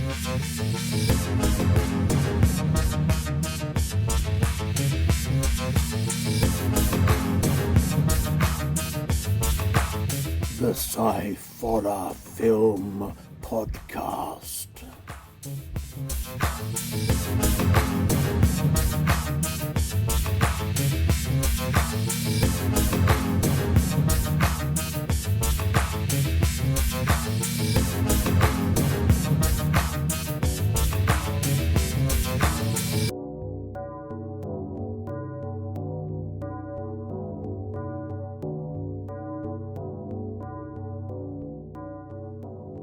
The Sciforror Film Podcast.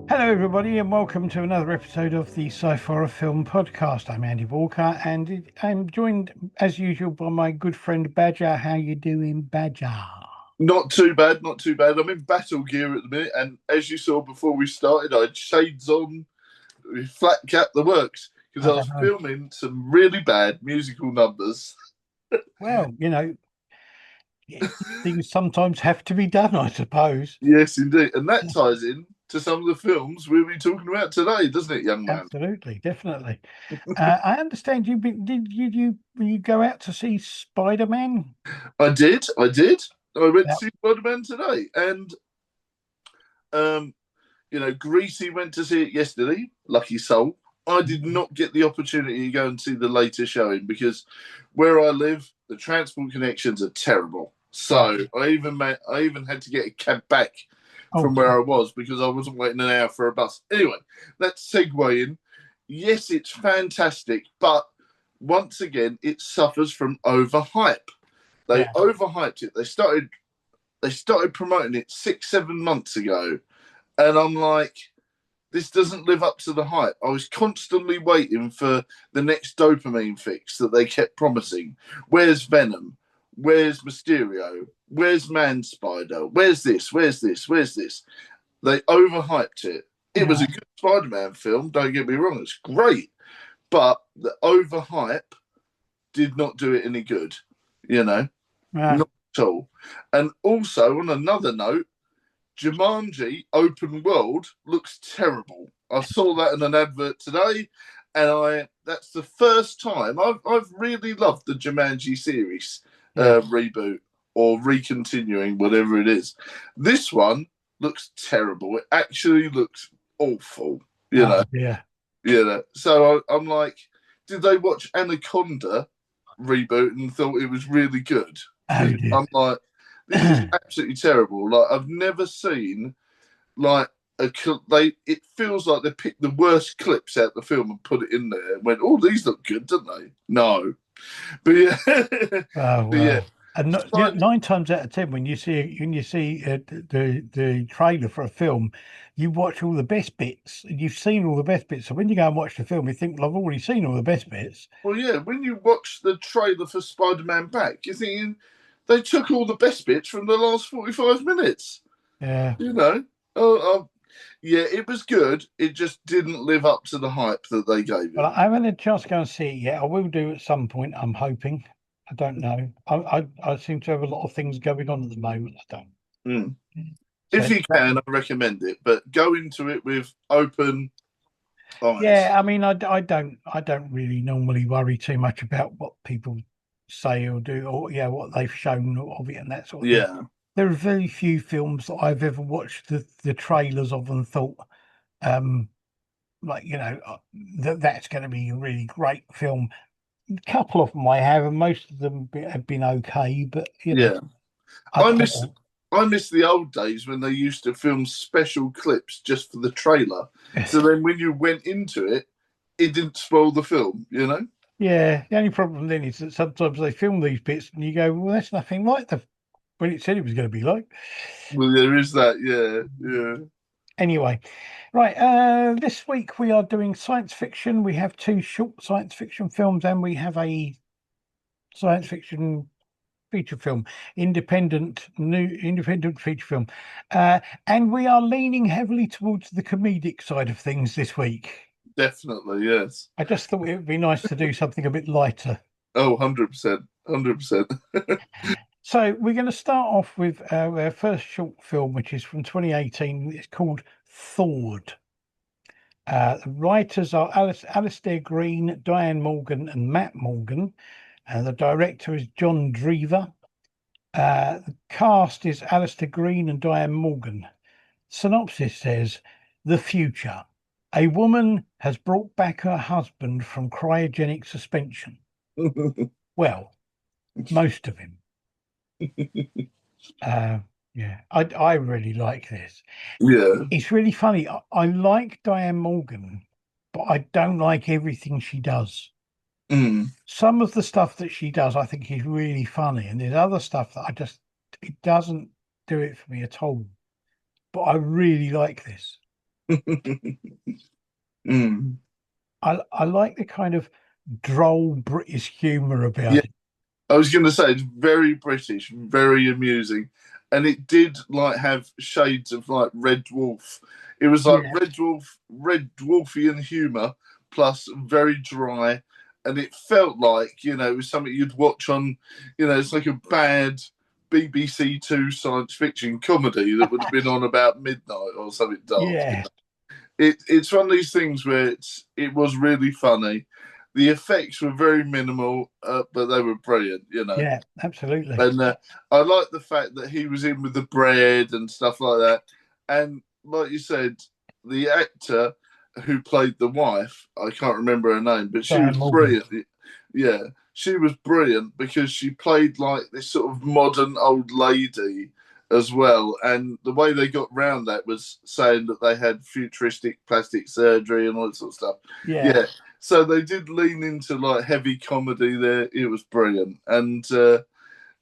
Hello everybody and welcome to another episode of the Sciforror Film Podcast. I'm Andy Walker and I'm joined as usual by my good friend Badger. How you doing, Badger? Not too bad, not too bad. I'm in battle gear at the minute, and as you saw before we started, I had shades on, flat cap the works, because I was filming some really bad musical numbers. Well, you know, things sometimes have to be done, I suppose. Yes, indeed. And that ties in to some of the films we'll be talking about today, doesn't it, young man? Absolutely, definitely. I understand did you go out to see Spider-Man? I did. I went to see Spider-Man today, and Greasy went to see it yesterday. Lucky soul. I did not get the opportunity to go and see the later showing because where I live, the transport connections are terrible. So I even had to get a cab back from where I was because I wasn't waiting an hour for a bus. Anyway, let's segue in. Yes, it's fantastic, but once again, it suffers from overhype. They overhyped it. They started promoting it 6-7 months ago, and I'm like, this doesn't live up to the hype. I was constantly waiting for the next dopamine fix that they kept promising. Where's Venom? Where's Mysterio? Where's Man-Spider? Where's this? Where's this? Where's this? They overhyped it. It was a good Spider-Man film, don't get me wrong. It's great. But the overhype did not do it any good, not at all. And also, on another note, Jumanji Open World looks terrible. I saw that in an advert today, and that's the first time I've really loved the Jumanji series reboot or recontinuing, whatever it is. This one looks terrible. It actually looks awful, So I'm like, did they watch Anaconda reboot and thought it was really good? I'm like, this is absolutely terrible. Like, I've never seen it feels like they picked the worst clips out of the film and put it in there and went, oh, these look good, don't they? No. But And 9 times out of 10, when you see the trailer for a film, you watch all the best bits, and you've seen all the best bits. So when you go and watch the film, you think, well, I've already seen all the best bits. Well, yeah, when you watch the trailer for Spider-Man Back, you're thinking they took all the best bits from the last 45 minutes. Yeah. It was good. It just didn't live up to the hype that they gave it. Well, I haven't had a chance to go and see it yet. I will do at some point, I'm hoping. I don't know. I seem to have a lot of things going on at the moment. I don't. If you can, I recommend it, but go into it with open eyes. Yeah, I mean, I don't really normally worry too much about what people say or do, or what they've shown of it and that sort of thing. There are very few films that I've ever watched the trailers of and thought, that's going to be a really great film. A couple of them I have, and most of them have been okay. But I miss the old days when they used to film special clips just for the trailer. So then when you went into it, it didn't spoil the film. Yeah. The only problem then is that sometimes they film these bits, and you go, "Well, that's nothing like when it said it was going to be like." Well, there is that. Yeah. Anyway, right, this week we are doing science fiction. We have 2 short science fiction films and we have a science fiction feature film, independent feature film. And we are leaning heavily towards the comedic side of things this week. Definitely, yes. I just thought it would be nice to do something a bit lighter. Oh, 100%. 100%. So we're going to start off with our first short film, which is from 2018. It's called Thawed. The writers are Alistair Green, Diane Morgan, and Matt Morgan. And the director is John Drever. The cast is Alistair Green and Diane Morgan. Synopsis says, The future. A woman has brought back her husband from cryogenic suspension. Well, most of him. Yeah, I really like this. Yeah. It's really funny. I like Diane Morgan, but I don't like everything she does. Mm. Some of the stuff that she does, I think is really funny, and there's other stuff that it doesn't do it for me at all. But I really like this. Mm. I like the kind of droll British humour Yeah, about it. I was going to say it's very British, very amusing, and it did like have shades of like Red Dwarf. It was like Yeah, Red Dwarfian humour plus very dry, and it felt like it was something you'd watch on, it's like a bad BBC Two science fiction comedy that would have been on about midnight or something dark. yeah, It's one of these things where it was really funny. The effects were very minimal, but they were brilliant, yeah, absolutely. And I like the fact that he was in with the bread and stuff like that. And like you said, the actor who played the wife, I can't remember her name, but she Diane was Morgan. brilliant. Yeah, she was brilliant because she played like this sort of modern old lady as well. And the way they got round that was saying that they had futuristic plastic surgery and all that sort of stuff. Yeah, Yeah. So they did lean into like heavy comedy there. It was brilliant. And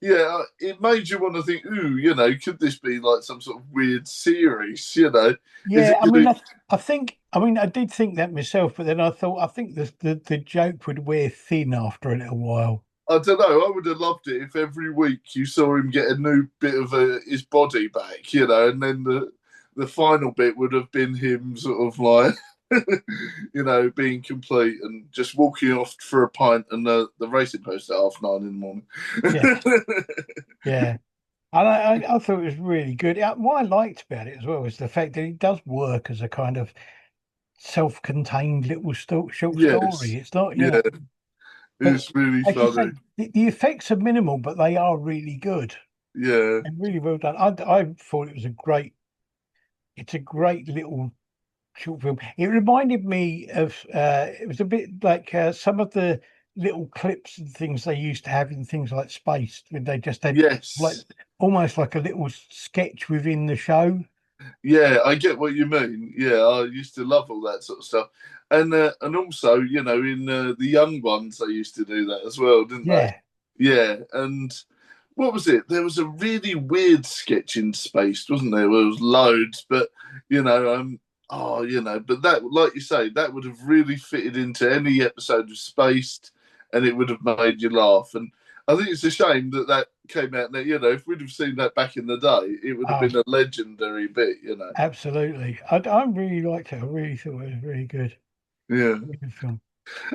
yeah, it made you want to think, ooh, could this be like some sort of weird series? Is yeah. it going to? I mean, I did think that myself, but then I thought, I think the joke would wear thin after a little while. I don't know. I would have loved it if every week you saw him get a new bit of his body back, and then the final bit would have been him sort of like, being complete and just walking off for a pint and the racing post at 9:30 in the morning. Yeah, yeah. And I thought it was really good. What I liked about it as well is the fact that it does work as a kind of self-contained little short story. Yes, It's not, yeah, but it's really like you funny. say, the effects are minimal, but they are really good Yeah, and really well done. I thought it was it's a great little short film. It reminded me of, it was a bit like some of the little clips and things they used to have in things like Space, when they just had like yes. almost like a little sketch within the show. Yeah, I get what you mean. Yeah, I used to love all that sort of stuff, and also, in the young ones, they used to do that as well, didn't they? Yeah, Yeah, and what was it? There was a really weird sketch in Space, wasn't there? There was loads, but but that, like you say, that would have really fitted into any episode of Spaced, and it would have made you laugh. And I think it's a shame that that came out now. If we'd have seen that back in the day, it would have oh, been a legendary bit. absolutely. I really liked it. I really thought it was really good. Yeah. Good film.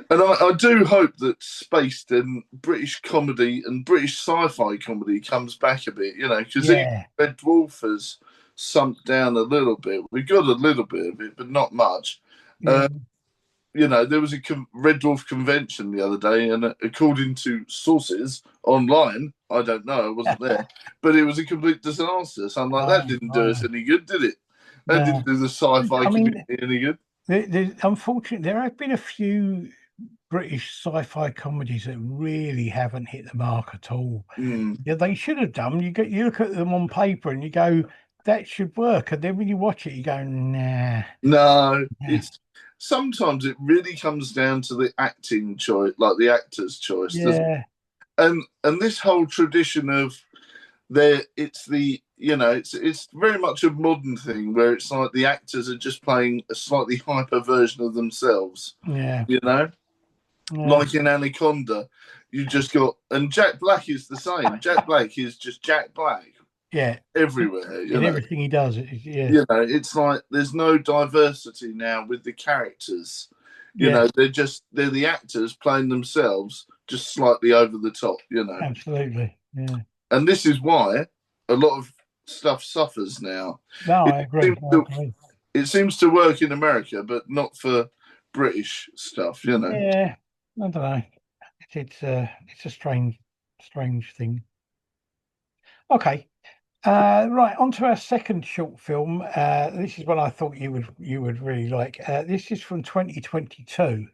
And I do hope that Spaced and British comedy and British sci-fi comedy comes back a bit, because even Yeah, Red Dwarf has sunk down a little bit. We got a little bit of it, but not much. yeah. There was a Red Dwarf convention the other day, and according to sources online, I don't know, I wasn't there, but it was a complete disaster. So I'm like, that didn't do us Right. any good, did it? That No, didn't do the sci-fi I community mean, any good. unfortunately, there have been a few British sci-fi comedies that really haven't hit the mark at all. Mm. Yeah, they should have done. You look at them on paper and you go, that should work. And then when you watch it, you go, nah, No, nah. it's sometimes it really comes down to the acting choice, like the actor's choice, doesn't Yeah, it? And this whole tradition of it's the it's very much a modern thing where it's like the actors are just playing a slightly hyper version of themselves, yeah, you know, yeah, like in Anaconda, you just got, and Jack Black is the same. Jack Black is just Jack Black yeah. everywhere, In everything he does, yeah, it's like there's no diversity now with the characters. yeah, They're the actors playing themselves, just slightly over the top. absolutely. Yeah. And this is why a lot of stuff suffers now. No, It I agree. seems I that agree. it seems to work in America, but not for British stuff, you know. Yeah, I don't know. It's a strange thing. Okay. Right, on to our second short film. This is one I thought you would really like. This is from 2022.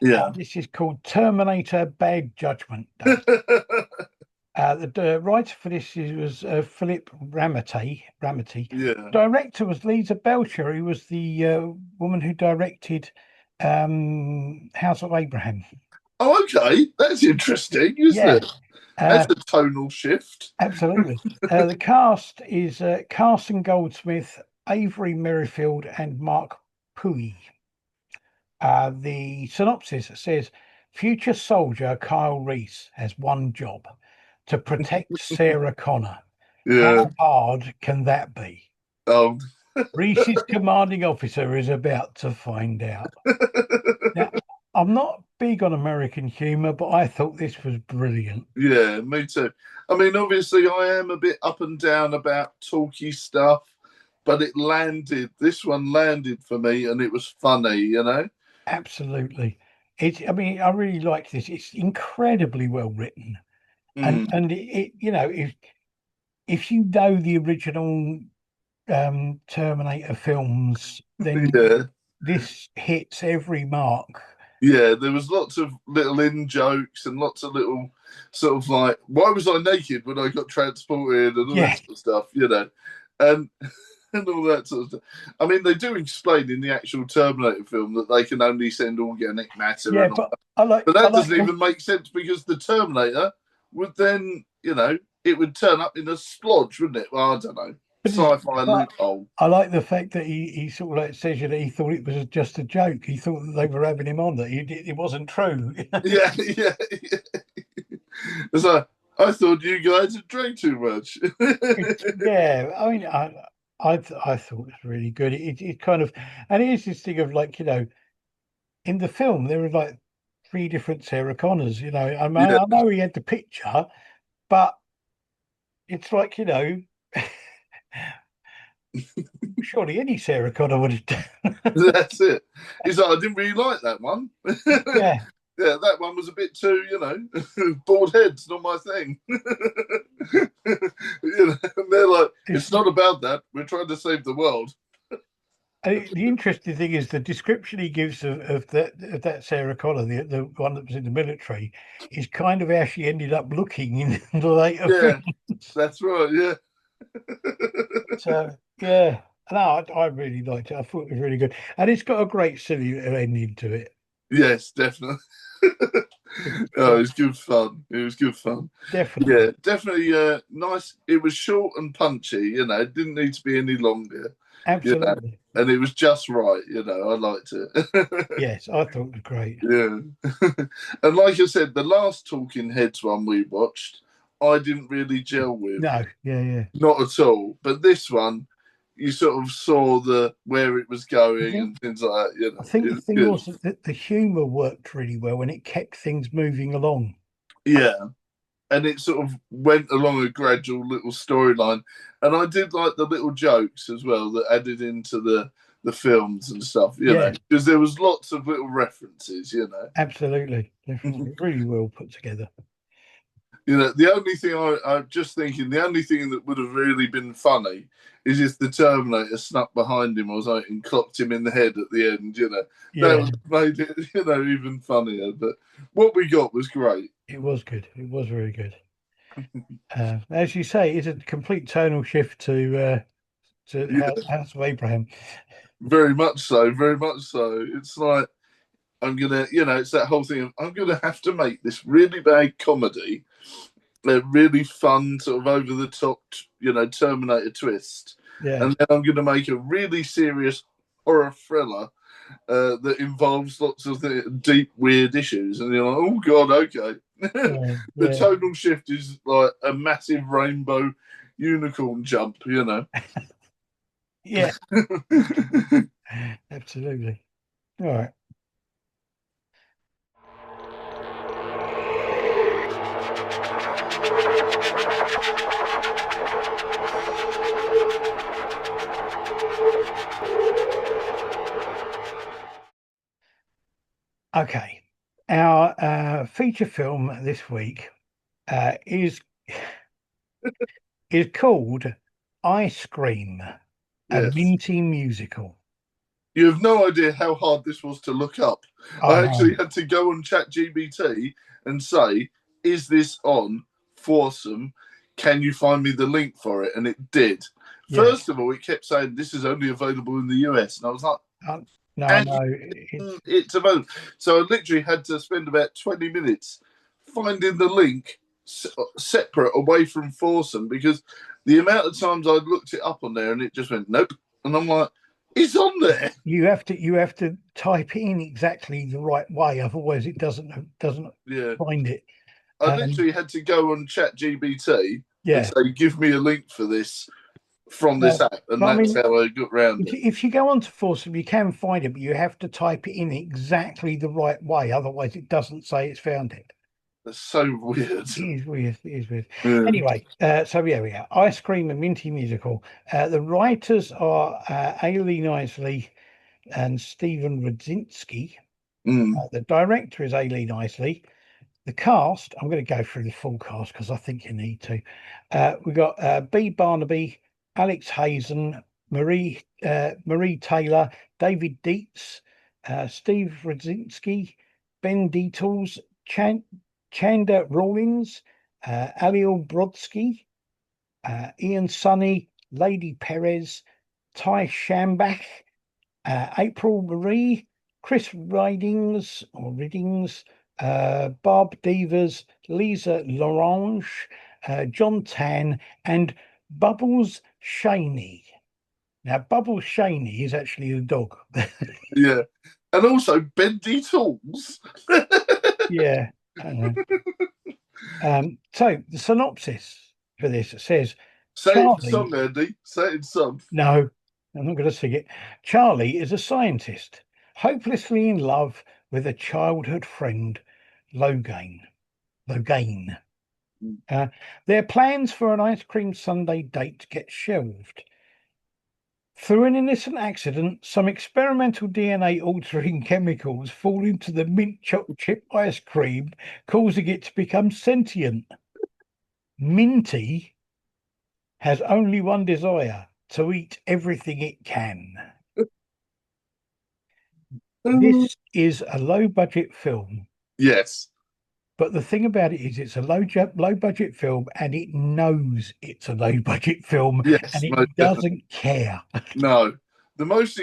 Yeah. This is called Terminator: Bad Judgment. The writer for this was Philip Ramity. Yeah. Director was Lisa Belcher, who was the woman who directed House of Abraham. Oh, okay. That's interesting, isn't Yeah, it? That's uh, a tonal shift. absolutely. The cast is Carson Goldsmith, Avery Merrifield, and Mark Pui. The synopsis says future soldier Kyle Reese has one job to protect Sarah Connor. Yeah. How hard can that be? Um, Reese's commanding officer is about to find out. Now, I'm not big on American humor, but I thought this was brilliant. yeah, me too. I mean, obviously, I am a bit up and down about talky stuff, but it landed. This one landed for me, and it was funny, you know? Absolutely. I mean, I really like this. It's incredibly well written. And Mm, and if you know the original Terminator films, then yeah. this hits every mark. Yeah, there was lots of little in jokes and lots of little sort of like, why was I naked when I got transported and all that Yeah, sort of stuff, you know, and and all that sort of stuff. I mean, they do explain in the actual Terminator film that they can only send organic matter yeah, and all but that, I like but I that like doesn't the even make sense because the Terminator would then, you know, it would turn up in a splodge, wouldn't it? Well, I don't know, but, sci-fi but loophole. I like the fact that he sort of like says that he thought it was just a joke. He thought that they were having him on, that it wasn't true. Yeah, yeah, yeah. It's like, I thought you guys had drank too much. Yeah, I mean, I thought it was really good. It kind of, and it is this thing of like, in the film there were like three different Sarah Connors. I mean, Yeah, I know he had the picture, but it's like, surely any Sarah Connor would have done. that's it. He's like, I didn't really like that one. Yeah, Yeah, that one was a bit too, you know, bald head's not my thing. And they're like, it's it's not about that. We're trying to save the world. the interesting thing is the description he gives of that Sarah Connor, the one that was in the military, is kind of how she ended up looking in the later Yeah, films. that's right. Yeah. So yeah, no, I really liked it. I thought it was really good, and it's got a great silly little ending to it. Yes, definitely. Oh, it was good fun. It was good fun. Definitely, Yeah, definitely nice. It was short and punchy, you know, it didn't need to be any longer, you know, absolutely. and it was just right, you know, I liked it. Yes, I thought it was great. Yeah. And like I said, the last Talking Heads one we watched, I didn't really gel with. No, yeah, yeah. Not at all. But this one, you sort of saw the where it was I going think and things like that, you I know. think It the was thing good. was that the humour worked really well, and it kept things moving along. Yeah. And it sort of went along a gradual little storyline. And I did like the little jokes as well that added into the films and stuff, you know, Yeah, because there was lots of little references, you know. absolutely, definitely, really well put together. You know, the only thing I'm just thinking, the only thing that would have really been funny is if the Terminator snuck behind him or something and clocked him in the head at the end. You know, that Yeah, would have made it, you know, even funnier. But what we got was great. it was good. It was very good. As you say, it's a complete tonal shift to Yeah, House of Abraham. very much so. Very much so. It's like I'm gonna, you know, it's that whole thing of I'm gonna have to make this really bad comedy, a really fun sort of over the top, you know, Terminator twist, Yeah, and then I'm gonna make a really serious horror thriller that involves lots of deep, weird issues. And you're like, oh, God, okay. yeah, The yeah, tonal shift is like a massive rainbow unicorn jump, you know. yeah. Absolutely. All right. Okay. Our feature film this week is called Ice Cream, a Yes. Minty Musical. You have no idea how hard this was to look up. Oh I no. actually had to go on ChatGPT and say, "Is this on Fawesome? Can you find me the link for it?" And it did. Yeah. First of all, it kept saying this is only available in the US, and I was like, No, I "And know. It's it's available." So I literally had to spend about 20 minutes finding the link separate away from Fawesome because the amount of times I'd looked it up on there and it just went nope, and I'm like, "It's on there." you have to type it in exactly the right way, otherwise it doesn't Yeah. find it. I Um, literally had to go on ChatGPT and yeah. say, "Give me a link for this from this Uh, app," and but I that's mean, how I got round if it. if you go onto Foursome, you can find it, but you have to type it in exactly the right way, otherwise it doesn't say it's found it. That's so weird. It is weird. It is weird. Yeah. Anyway, so yeah, we are Ice Cream and Minty Musical. The writers are Aileen Isley and Stephen Rodzinski. Mm. The director is Aileen Isley. The cast, I'm going to go through the full cast because I think you need to. We've got B. Barnaby, Alex Hazen, Marie Taylor, David Dietz, Steve Rodzinski, Ben Dietles, Chanda Rawlins, Aliel Brodsky, Ian Sunny, Lady Perez, Ty Shambach, April Marie, Chris Riddings, Barb Devers, Lisa Lorange, John Tan, and Bubbles Shaney. Now, Bubbles Shaney is actually the dog. Yeah. And also bendy tools. Yeah. I know. So the synopsis for this says Say it in Charlie. song, Andy. Say it in song. No, I'm not going to sing it. Charlie is a scientist, hopelessly in love with a childhood friend, Logain. Logain. Uh, their plans for an ice cream sundae date get shelved. Through an innocent accident, some experimental DNA altering chemicals fall into the mint chocolate chip ice cream, causing it to become sentient. Minty has only one desire: to eat everything it can. This is a low budget film, Yes. but the thing about it is it's a low budget film and it knows it's a low budget film and Yes, it most definitely. doesn't care. No. The most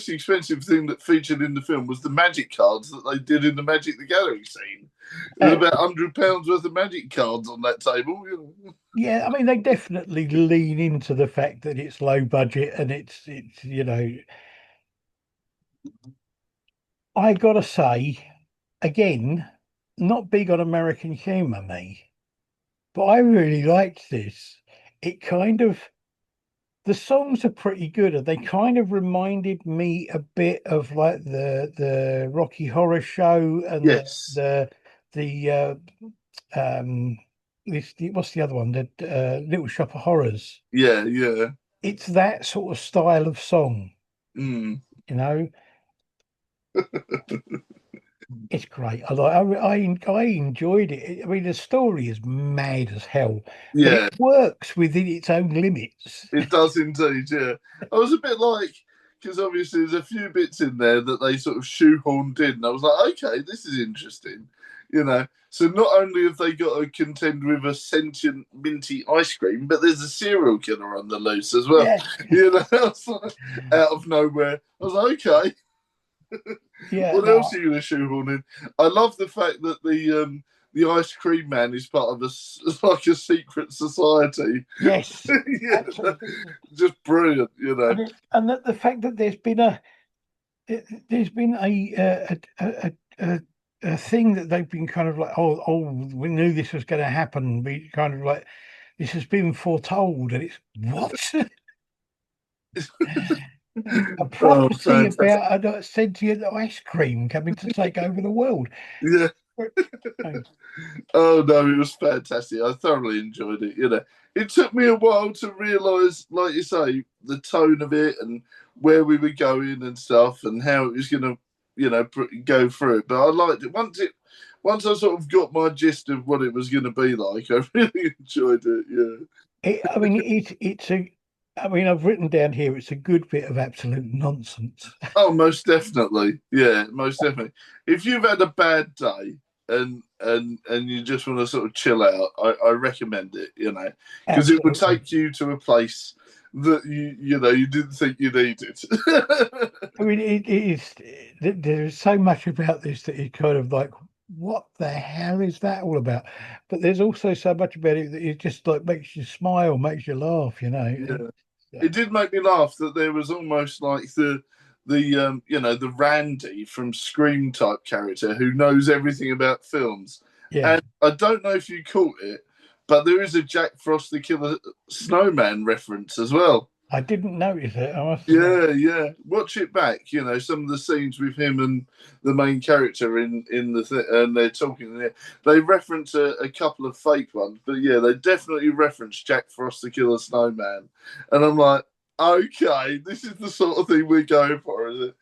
expensive thing that featured in the film was the magic cards that they did in the Magic the Gathering scene. There's Uh, about £100 worth of magic cards on that table. yeah, I mean they definitely lean into the fact that it's low budget and it's I gotta say again, not big on American humor, me, but I really liked this. It kind of the songs are pretty good, and they kind of reminded me a bit of like the Rocky Horror Show and Yes. the um what's the other one? The Little Shop of Horrors. Yeah, yeah. It's that sort of style of song, Mm. you know. It's great. I enjoyed it. I mean, the story is mad as hell, but it Yeah, works within its own limits. it does indeed. Yeah. I was a bit like, because obviously there's a few bits in there that they sort of shoehorned in. And I was like, okay, this is interesting. So not only have they got to contend with a sentient minty ice cream, but there's a serial killer on the loose as well. Yeah, I was like, out of nowhere. I was like, okay, yeah. what else No, are you going to shoehorn in? I love the fact that the ice cream man is part of like a secret society. yes, Yeah, absolutely. just brilliant. And the fact that there's been a thing that they've been kind of like, oh, we knew this was going to happen. We kind of like this has been foretold, and it's what a Oh, prophecy fantastic! about a sentient ice cream coming to take over the world. Yeah. Oh, Oh no, it was fantastic. I thoroughly enjoyed it. It took me a while to realise, like you say, the tone of it and where we were going and stuff, and how it was going to go through it. But I liked it once I sort of got my gist of what it was going to be like. I really enjoyed it. Yeah. I mean, it's a. I mean, I've written down here it's a good bit of absolute nonsense. Oh, most definitely. Yeah, most definitely. If you've had a bad day and you just want to sort of chill out, I recommend it. Because it would Absolutely. take you to a place that you didn't think you needed. I mean, it is. There's so much about this that you kind of like, what the hell is that all about? But there's also so much about it that it just like makes you smile, makes you laugh. Yeah. It did make me laugh that there was almost like the Randy from Scream type character who knows everything about films. Yeah, And I don't know if you caught it, but there is a Jack Frost the Killer Snowman reference as well. I didn't notice it. I must admit. Yeah, yeah. Watch it back. Some of the scenes with him and the main character in and they're talking there. They reference a couple of fake ones, but yeah, they definitely reference Jack Frost the Killer Snowman, and I'm like, okay, this is the sort of thing we're going for, is it?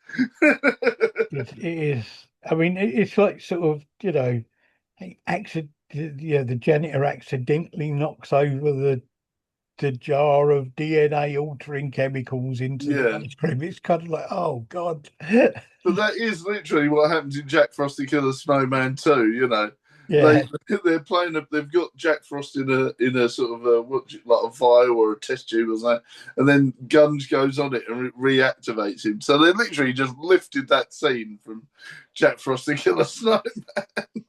It is. I mean, it's like sort of accident. The janitor accidentally knocks over the jar of DNA altering chemicals into the Yeah. ice cream. It's kind of like, oh God. But that is literally what happens in Jack Frost the Killer Snowman too. They Yeah, they're playing. They've got Jack Frost in a sort of like a vial or a test tube or something, and then Gunge goes on it and reactivates him. So they literally just lifted that scene from Jack Frost the Killer Snowman.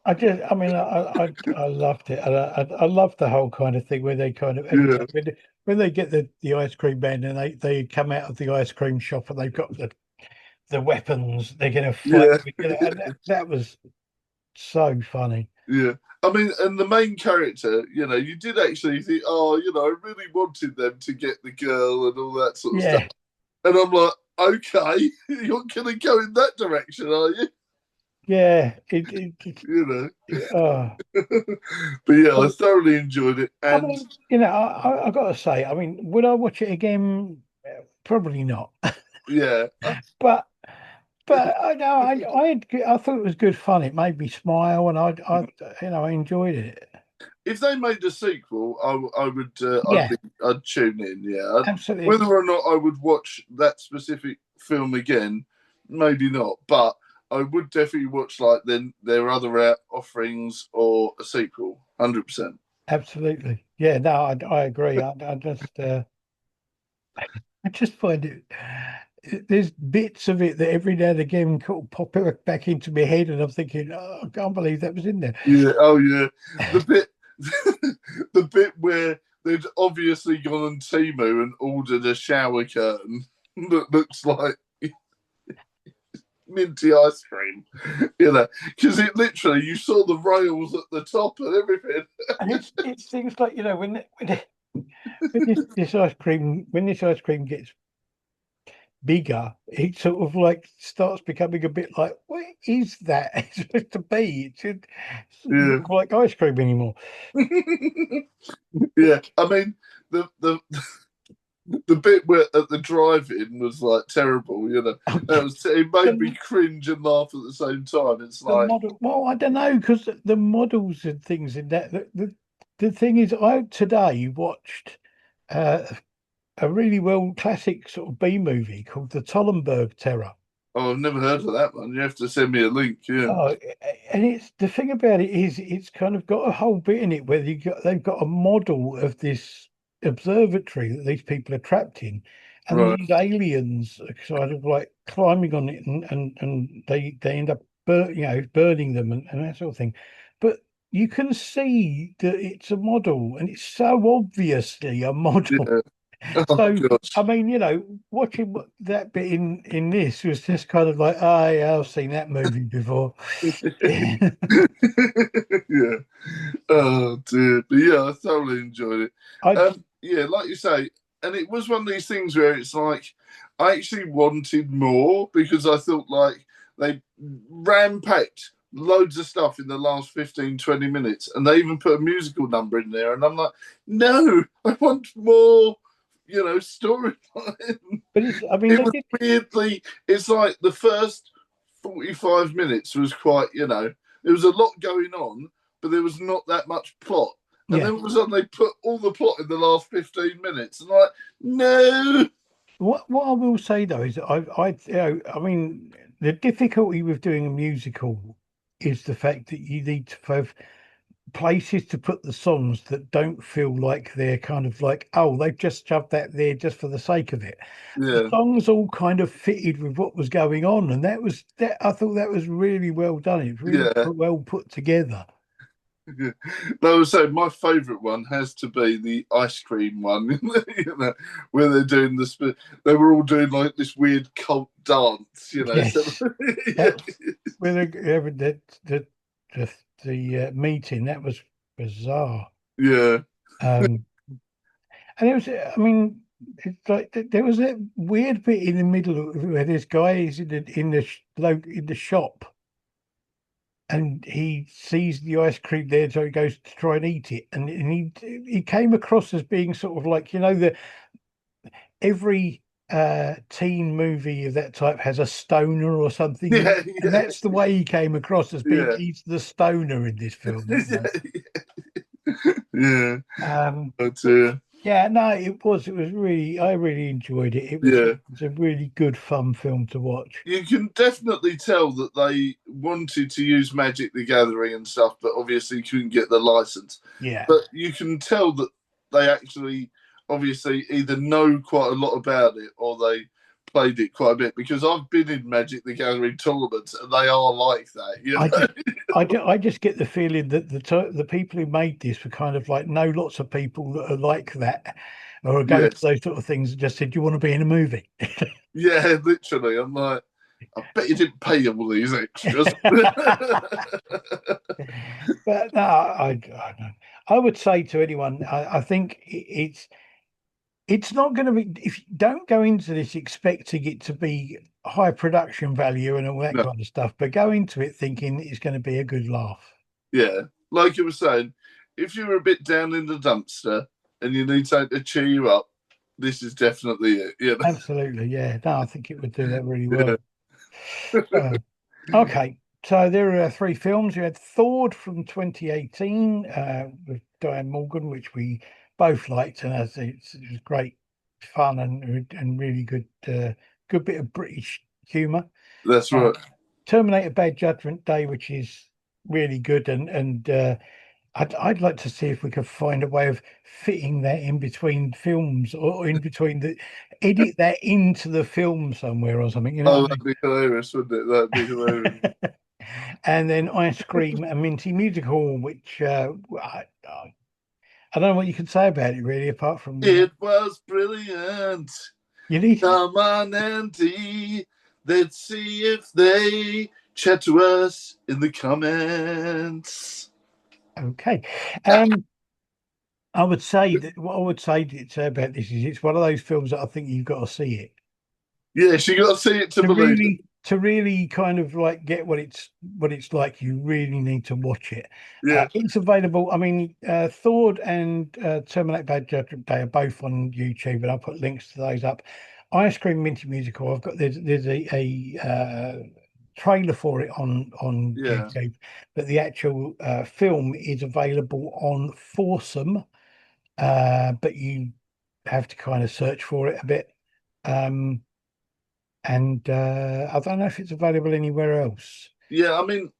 I mean, I loved it. I loved the whole kind of thing where they kind of, Yeah, when they get the ice cream man and they come out of the ice cream shop and they've got the weapons, they're going to fight. yeah, And that was so funny. yeah. I mean, and the main character, you did actually think, oh, I really wanted them to get the girl and all that sort of stuff. Yeah, And I'm like, okay, you're going to go in that direction, are you? yeah. You Oh. but yeah, I thoroughly enjoyed it. I And mean, I got to say, I mean, would I watch it again? Probably not. yeah, But I know I thought it was good fun. It made me smile, and I enjoyed it. if they made a sequel, I would, Yeah, I'd tune in. Yeah, absolutely, whether or not I would watch that specific film again, maybe not. But I would definitely watch like then their other offerings or a sequel, 100%. absolutely. Yeah, no, I agree. I just find there's bits of it that every now and again pop back into my head, and I'm thinking, oh, I can't believe that was in there. Yeah. Oh yeah. The bit, the bit where they'd obviously gone on Timu and ordered a shower curtain that looks like minty ice cream, because it literally you saw the rails at the top and everything. And it's things like when this ice cream gets bigger, it sort of like starts becoming a bit like, what is that it's supposed to be? It shouldn't Yeah. look like ice cream anymore. Yeah. I mean, the bit where at the drive-in was like terrible. It made me The, cringe and laugh at the same time. It's the like, model, well, I don't know, because the models and things in that the thing is, I today watched uh, a really well classic sort of B movie called The Tollenberg Terror. oh, I've never heard of that one. You have to send me a link. Yeah. Oh, and it's the thing about it is it's kind of got a whole bit in it where they've got a model of this observatory that these people are trapped in, and Right. these aliens are kind of like climbing on it, and they end up burning them and that sort of thing. But you can see that it's a model, and it's so obviously a model. Yeah. Oh So, I gosh. mean, watching that bit in this was just kind of like, oh, yeah, I've seen that movie before. Yeah. Oh dear. But yeah, I thoroughly enjoyed it. I Yeah, like you say, and it was one of these things where it's like I actually wanted more because I thought like they ram-packed loads of stuff in the last 15, 20 minutes, and they even put a musical number in there, and I'm like, no, I want more, storyline. but I mean, It they was did. weirdly, it's like the first 45 minutes was quite, there was a lot going on, but there was not that much plot. And Yeah. then all of a sudden they put all the plot in the last 15 minutes. And I'm like, no. What I will say though is that I mean, the difficulty with doing a musical is the fact that you need to have places to put the songs that don't feel like they're kind of like, oh, they've just shoved that there just for the sake of it. The Yeah, songs all kind of fitted with what was going on, and that I thought that was really well done. It's really yeah. well put together. No, so my favourite one has to be the ice cream one, where they're doing they were all doing like this weird cult dance. So, Yes, yeah, that when the meeting that was bizarre. yeah, Um, and it was, I mean, it's like there was that weird bit in the middle where this guy is in the shop and he sees the ice cream there, so he goes to try and eat it, and he came across as being sort of like the every teen movie of that type has a stoner or something in it, yeah, and yeah, that's the way he came across as being yeah, he's the stoner in this film. yeah. Um, But yeah, no, it was really I really enjoyed it. It was, yeah, it was a really good fun film to watch. you can definitely tell that they wanted to use Magic the Gathering and stuff, but obviously couldn't get the license. Yeah, But you can tell that they actually obviously either know quite a lot about it or they played it quite a bit, because I've been in Magic the Gathering tournaments and they are like that, I just I just get the feeling that the people who made this were kind of like know lots of people that are like that or go to Yes. those sort of things and just said, "Do you want to be in a movie?" Yeah, literally. I'm like, I bet you didn't pay all these extras. But no, I would say to anyone, I think it's not going to be, if you don't go into this expecting it to be high production value and all that No, kind of stuff, but go into it thinking it's going to be a good laugh. yeah. Like you were saying, if you're a bit down in the dumpster and you need something to cheer you up, this is definitely it. Absolutely, yeah. No, I think it would do that really Yeah. well. Uh, okay, so there are three films. You had Thawed from 2018 with Diane Morgan, which we both liked, and it was great fun and really good bit of British humour. That's Uh, right. Terminator Bad Judgment Day, which is really good, and I'd like to see if we could find a way of fitting that in between films or in between edit that into the film somewhere or something. You know Oh, what that'd be hilarious, wouldn't it? That'd be hilarious. I mean? And then Ice Cream and Minty Musical, which I don't know what you can say about it really, apart from It was brilliant. you need. Come on, Andy. Let's see if they chat to us in the comments. Okay. Um, I would say that what I would say about this is it's one of those films that I think you've got to see it Yes, you got to see it to believe it. to really kind of like get what it's like. You really need to watch it. Yeah, It's available. I mean, Thawed and Terminator Bad Judgment Day are both on YouTube, and I'll put links to those up. Ice Cream Minty Musical. There's a trailer for it on yeah, YouTube, but the actual film is available on Fawesome, but you have to kind of search for it a bit. Um, and I don't know if it's available anywhere else. yeah. I mean,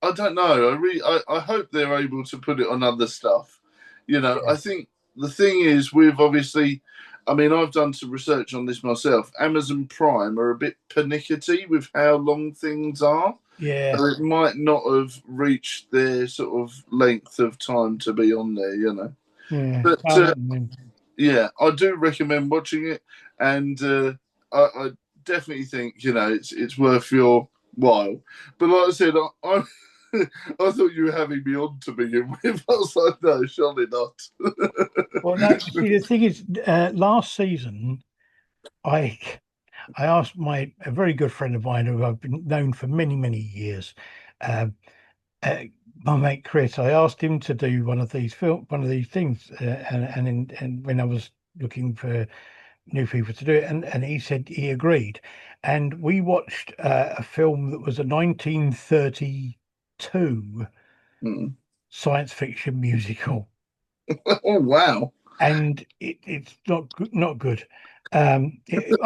I don't know. I hope they're able to put it on other stuff. Yeah, I think the thing is, we've obviously, I mean, I've done some research on this myself. Amazon Prime are a bit pernickety with how long things are. yeah, So it might not have reached their sort of length of time to be on there. yeah. But I know what you mean. yeah, I do recommend watching it, and I definitely think it's worth your while. But like I said, I thought you were having me on to begin with. I was like, no, surely not. Well, no, you see, the thing is, last season, I I asked a very good friend of mine who I've been known for many, many years, um, uh, my mate Chris. I asked him to do one of these things, and when I was looking for new people to do it, and he said he agreed. And we watched a film that was a 1932 Mm. science fiction musical, Oh wow! and it's not good. I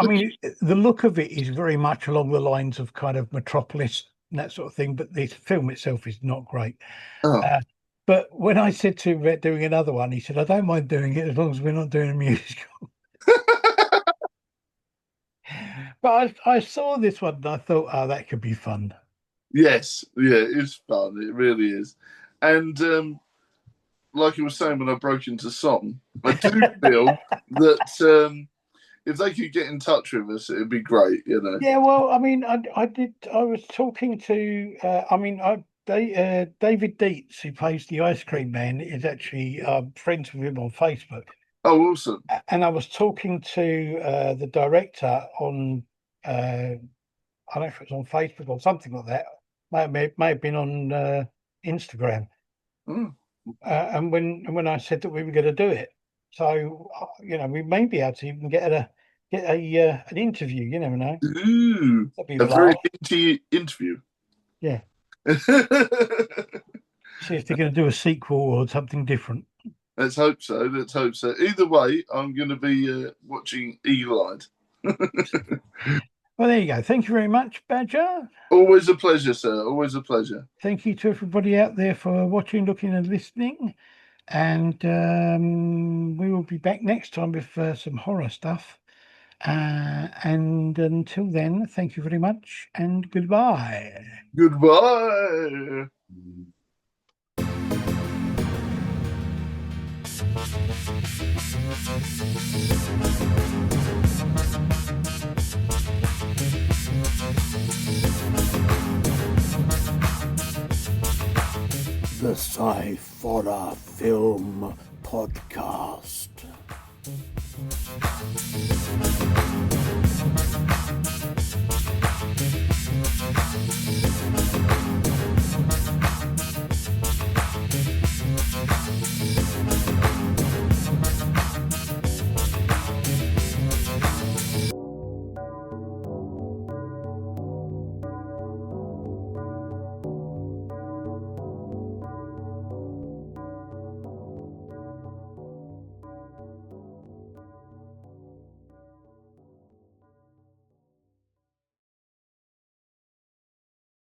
mean, the look of it is very much along the lines of kind of Metropolis and that sort of thing, but the film itself is not great. Oh Uh, but when I said to him about doing another one, he said, "I don't mind doing it as long as we're not doing a musical." But I saw this one and I thought, oh, that could be fun. yes, yeah, it's fun. It really is. And like I was saying when I broke into song, I do feel that if they could get in touch with us, it'd be great. You know. Yeah, well, I mean, I did. I was talking to. I mean, David Dietz, who plays the ice cream man, is actually friends with him on Facebook. Oh, awesome! And I was talking to the director on. I don't know if it was on Facebook or something like that. May have been on Instagram. Oh. And when I said that we were going to do it, so we may be able to even get a an interview. You never know. Ooh, That'd be a very laugh. meaty interview. Yeah. See if they're going to do a sequel or something different. Let's hope so. Let's hope so. Either way, I'm going to be watching Eagle-eyed. Well, there you go. Thank you very much, Badger. Always a pleasure, sir. Always a pleasure. Thank you to everybody out there for watching, looking, and listening. And we will be back next time with some horror stuff. And until then, thank you very much and goodbye. Goodbye. The Sciforror Film Podcast.